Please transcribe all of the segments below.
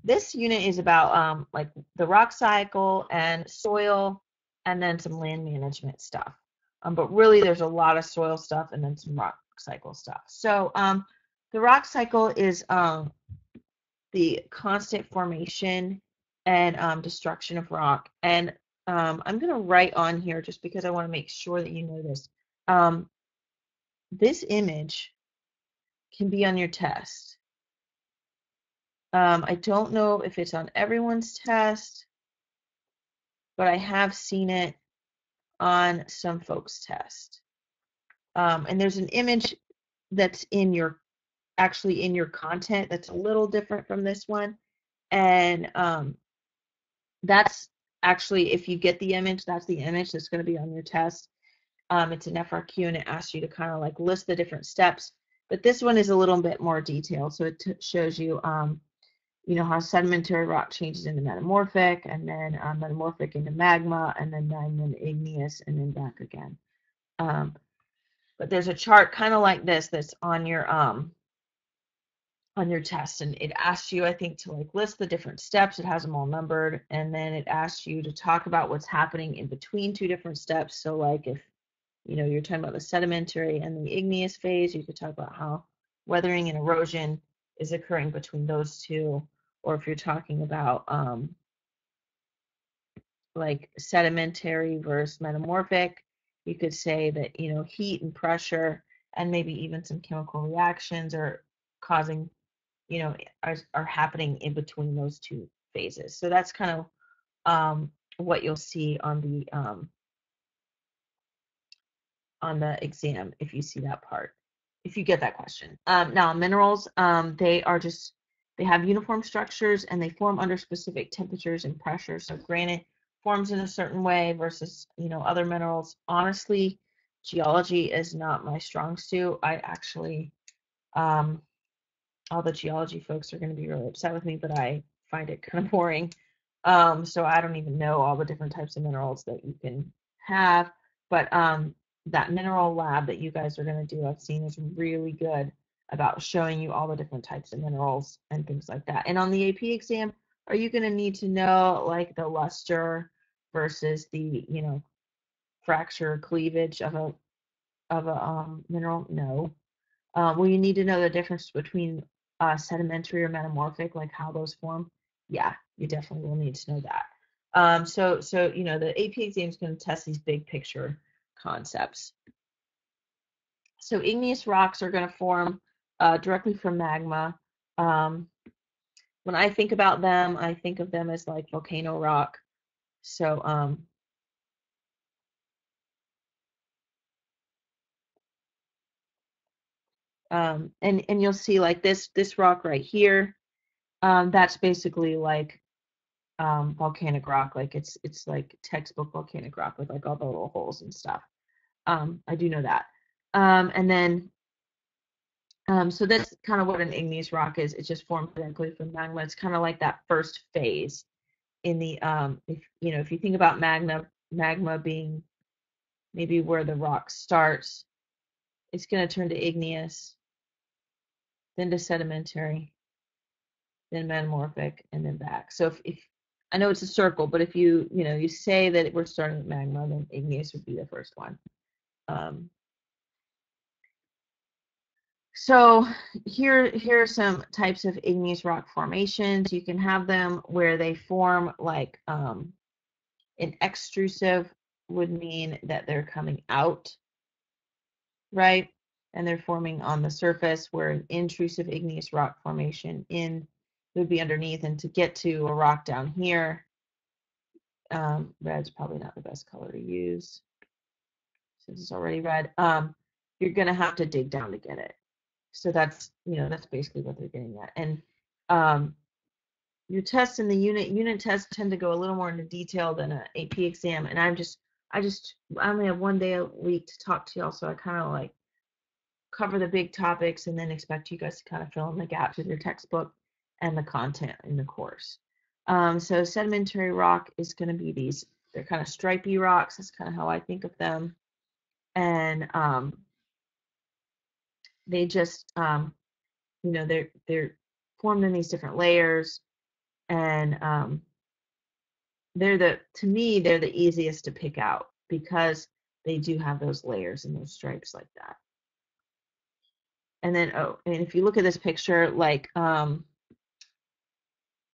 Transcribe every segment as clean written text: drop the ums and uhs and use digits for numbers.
This unit is about like the rock cycle and soil and then some land management stuff. But really there's a lot of soil stuff and then some rock cycle stuff. So the rock cycle is the constant formation and destruction of rock. And I'm going to write on here just because I want to make sure that you know this. Um, this image can be on your test. I don't know if it's on everyone's test, but I have seen it on some folks' test. And there's an image that's in your actually in your content that's a little different from this one. And that's actually, if you get the image, that's the image that's going to be on your test. It's an FRQ and it asks you to kind of like list the different steps. But this one is a little bit more detailed. So it shows you, you know, how sedimentary rock changes into metamorphic, and then metamorphic into magma, and then magma into igneous, and then back again. But there's a chart kind of like this that's on your test, and it asks you, I think, to like list the different steps. It has them all numbered, and then it asks you to talk about what's happening in between two different steps. So like if you know you're talking about the sedimentary and the igneous phase, you could talk about how weathering and erosion is occurring between those two. Or if you're talking about like sedimentary versus metamorphic, you could say that you know heat and pressure and maybe even some chemical reactions are causing, you know, are happening in between those two phases. So that's kind of what you'll see on the exam if you see that part, if you get that question. Now minerals, they have uniform structures and they form under specific temperatures and pressures. So granite forms in a certain way versus, you know, other minerals. Honestly, geology is not my strong suit. I actually um, all the geology folks are going to be really upset with me, but I find it kind of boring. So I don't even know all the different types of minerals that you can have. But that mineral lab that you guys are going to do, I've seen is really good about showing you all the different types of minerals and things like that. And on the AP exam, are you going to need to know like the luster versus the, you know, fracture cleavage of a mineral? No. Will you need to know the difference between sedimentary or metamorphic, like how those form? Yeah, you definitely will need to know that. So you know the AP exam is going to test these big picture concepts. So igneous rocks are going to form directly from magma. Um, when I think about them, I think of them as like volcano rock. So and you'll see like this rock right here. That's basically like volcanic rock. Like it's like textbook volcanic rock with like all the little holes and stuff. I do know that. And then so that's kind of what an igneous rock is. It just formed directly from magma. It's kind of like that first phase in the if you know if you think about magma being maybe where the rock starts, it's going to turn to igneous, then to sedimentary, then metamorphic, and then back. So if I know it's a circle, but if you know you say that we're starting with magma, then igneous would be the first one. Um, so here are some types of igneous rock formations. You can have them where they form like an extrusive would mean that they're coming out, right? And they're forming on the surface, where an intrusive igneous rock formation in would be underneath. And to get to a rock down here, red's probably not the best color to use since it's already red. You're going to have to dig down to get it. So that's, you know, that's basically what they're getting at. And um, your tests in the unit tests tend to go a little more into detail than an AP exam. And I only have one day a week to talk to y'all, so I kind of like cover the big topics and then expect you guys to kind of fill in the gaps with your textbook and the content in the course. So sedimentary rock is going to be these, they're kind of stripy rocks. That's kind of how I think of them. And they just, you know, they're formed in these different layers. And to me, they're the easiest to pick out because they do have those layers and those stripes like that. And then, oh, and if you look at this picture, like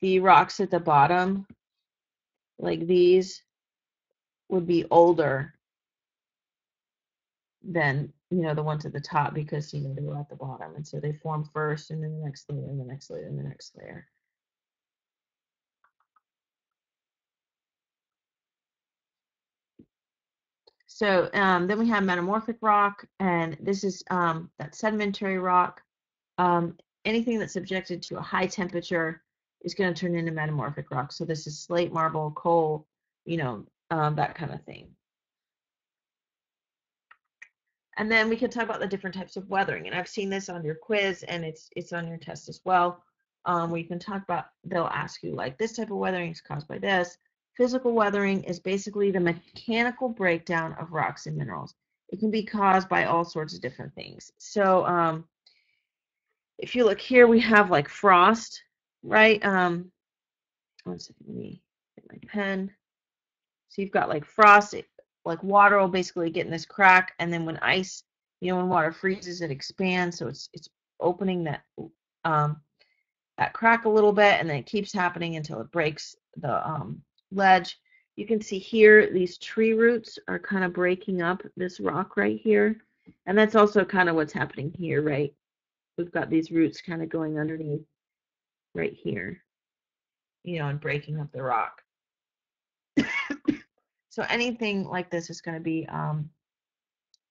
the rocks at the bottom, like these would be older than, the ones at the top because, they were at the bottom. And so they form first and then the next layer and the next layer and the next layer. So then we have metamorphic rock, and this is that sedimentary rock. Um, Anything that's subjected to a high temperature is going to turn into metamorphic rock. So this is slate, marble, coal, that kind of thing. And then we can talk about the different types of weathering. And I've seen this on your quiz, and it's on your test as well. Where you can talk about, they'll ask you like, this type of weathering is caused by this. Physical weathering is basically the mechanical breakdown of rocks and minerals. It can be caused by all sorts of different things. So if you look here, we have like frost, right? One second, let me get my pen. So you've got like frost, like water will basically get in this crack, and then when ice, when water freezes, it expands, so it's opening um, that crack a little bit, and then it keeps happening until it breaks the ledge. You can see here these tree roots are kind of breaking up this rock right here, and that's also kind of what's happening here, right? We've got these roots kind of going underneath right here, and breaking up the rock. So anything like this is going to be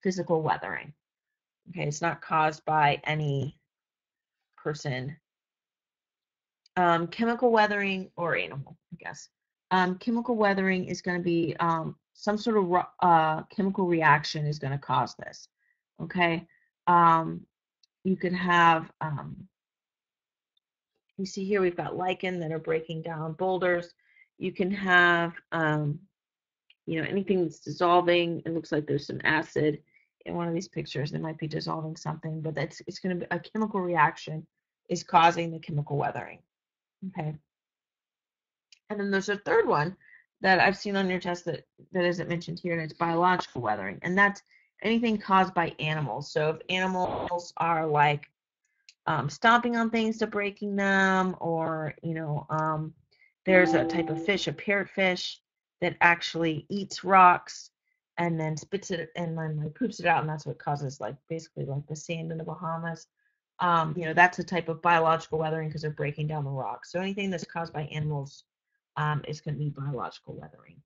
physical weathering. Okay, it's not caused by any person. Chemical weathering or animal, I guess. Chemical weathering is going to be some sort of chemical reaction is going to cause this. Okay, you could have, you see here we've got lichen that are breaking down boulders. You can have, anything that's dissolving. It looks like there's some acid in one of these pictures. They might be dissolving something, but it's going to be a chemical reaction is causing the chemical weathering. Okay. And then there's a third one that I've seen on your test that isn't mentioned here, and it's biological weathering. And that's anything caused by animals. So if animals are like stomping on things to breaking them, or, there's a type of fish, a parrotfish, that actually eats rocks and then spits it and then like poops it out, and that's what causes like basically like the sand in the Bahamas. That's a type of biological weathering because they're breaking down the rocks. So anything that's caused by animals is going to be biological weathering.